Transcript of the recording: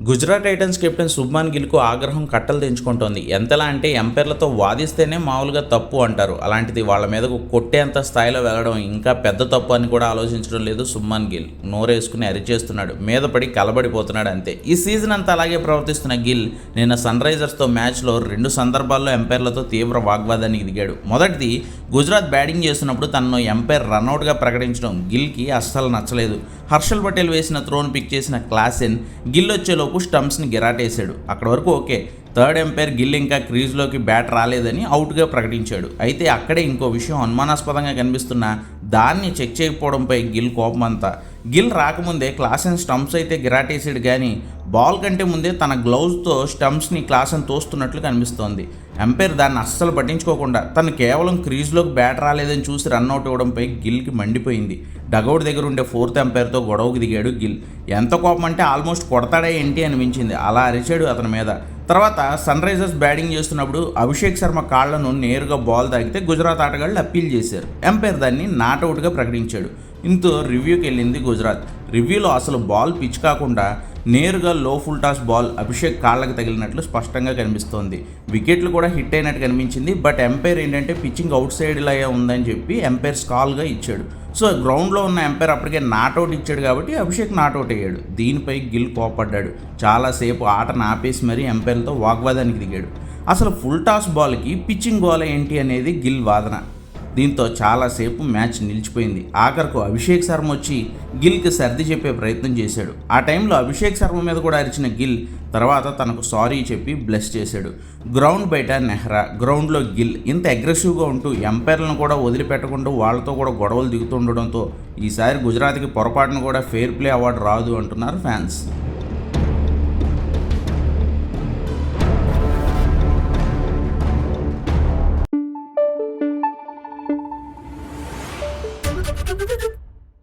Gujarat Titans captain Shubman గిల్కు ఆగ్రహం కట్టలు తెంచుకుంటోంది. ఎంతలా అంటే ఎంపైర్లతో వాదిస్తేనే మామూలుగా తప్పు అంటారు. అలాంటిది వాళ్ళ మీదకు కొట్టేంత స్థాయిలో వెళ్ళడం ఇంకా పెద్ద తప్పు అని కూడా ఆలోచించడం లేదు శుభ్మాన్ గిల్. నోరేసుకుని అరిచేస్తున్నాడు, మీద పడి కలబడిపోతున్నాడు అంతే. ఈ సీజన్ అంతా అలాగే ప్రవర్తిస్తున్న గిల్ నిన్న సన్ రైజర్స్తో మ్యాచ్లో 2 సందర్భాల్లో ఎంపైర్లతో తీవ్ర వాగ్వాదానికి దిగాడు. మొదటిది గుజరాత్ బ్యాటింగ్ చేస్తున్నప్పుడు తనను ఎంపైర్ రన్అట్గా ప్రకటించడం గిల్కి అస్సలు నచ్చలేదు. హర్షల్ పటేల్ వేసిన త్రోను పిక్ చేసిన క్లాసెన్ గిల్ వచ్చేలోపు స్టంప్స్ని గిరాటేశాడు. అక్కడ వరకు ఓకే. థర్డ్ ఎంపైర్ గిల్ ఇంకా క్రీజ్లోకి బ్యాట్ రాలేదని అవుట్గా ప్రకటించాడు. అయితే అక్కడే ఇంకో విషయం అనుమానాస్పదంగా కనిపిస్తున్న దాన్ని చెక్ చేయకపోవడంపై గిల్ కోపమంతా. గిల్ రాకముందే క్లాసెన్ స్టంప్స్ అయితే గిరాటేసాడు, కానీ బాల్ కంటే ముందే తన గ్లౌజ్తో స్టంప్స్ని క్లాసెన్ తోస్తున్నట్లు కనిపిస్తోంది. ఎంపైర్ దాన్ని అస్సలు పట్టించుకోకుండా తను కేవలం క్రీజ్లోకి బ్యాట్ రాలేదని చూసి రన్అట్ ఇవ్వడంపై గిల్కి మండిపోయింది. డగౌట్ దగ్గర ఉండే 4th ఎంపైర్తో గొడవకు దిగాడు గిల్. ఎంత కోపం అంటే ఆల్మోస్ట్ కొడతాడే ఏంటి అనిపించింది. అలా అరిచాడు అతని మీద. తర్వాత సన్ రైజర్స్ బ్యాటింగ్ చేస్తున్నప్పుడు అభిషేక్ శర్మ కాళ్లను నేరుగా బాల్ తాగితే గుజరాత్ ఆటగాళ్ళు అప్పీల్ చేశారు. ఎంపైర్ దాన్ని నాట్అవుట్గా ప్రకటించాడు. ఇంతో రివ్యూకి వెళ్ళింది గుజరాత్. రివ్యూలో అసలు బాల్ పిచ్ కాకుండా నేరుగా లో ఫుల్ టాస్ బాల్ అభిషేక్ కాళ్ళకి తగిలినట్లు స్పష్టంగా కనిపిస్తోంది. వికెట్లు కూడా హిట్ అయినట్టు కనిపించింది. బట్ ఎంపైర్ ఏంటంటే పిచ్చింగ్ అవుట్ సైడ్ లాగా ఉందని చెప్పి ఎంపైర్ స్కాల్గా ఇచ్చాడు. సో గ్రౌండ్లో ఉన్న ఎంపైర్ అప్పటికే నాట్అవుట్ ఇచ్చాడు కాబట్టి అభిషేక్ నాట్అవుట్ అయ్యాడు. దీనిపై గిల్ కోపడ్డాడు. చాలాసేపు ఆటను ఆపేసి మరీ ఎంపైర్లతో వాగ్వాదానికి దిగాడు. అసలు ఫుల్ టాస్ బాల్కి పిచ్చింగ్ గోల ఏంటి అనేది గిల్ వాదన. దీంతో చాలాసేపు మ్యాచ్ నిలిచిపోయింది. ఆఖరకు అభిషేక్ శర్మ వచ్చి గిల్కి సర్ది చెప్పే ప్రయత్నం చేశాడు. ఆ టైంలో అభిషేక్ శర్మ మీద కూడా అరిచిన గిల్ తర్వాత తనకు సారీ చెప్పి బ్లెస్ చేశాడు. గ్రౌండ్ బయట నెహ్రా, గ్రౌండ్లో గిల్ ఇంత అగ్రెసివ్గా ఉంటూ ఎంపైర్లను కూడా వదిలిపెట్టకుండా వాళ్ళతో కూడా గొడవలు దిగుతుండడంతో ఈసారి గుజరాత్కి పొరపాటును కూడా ఫెయిర్ ప్లే అవార్డు రాదు అంటున్నారు ఫ్యాన్స్.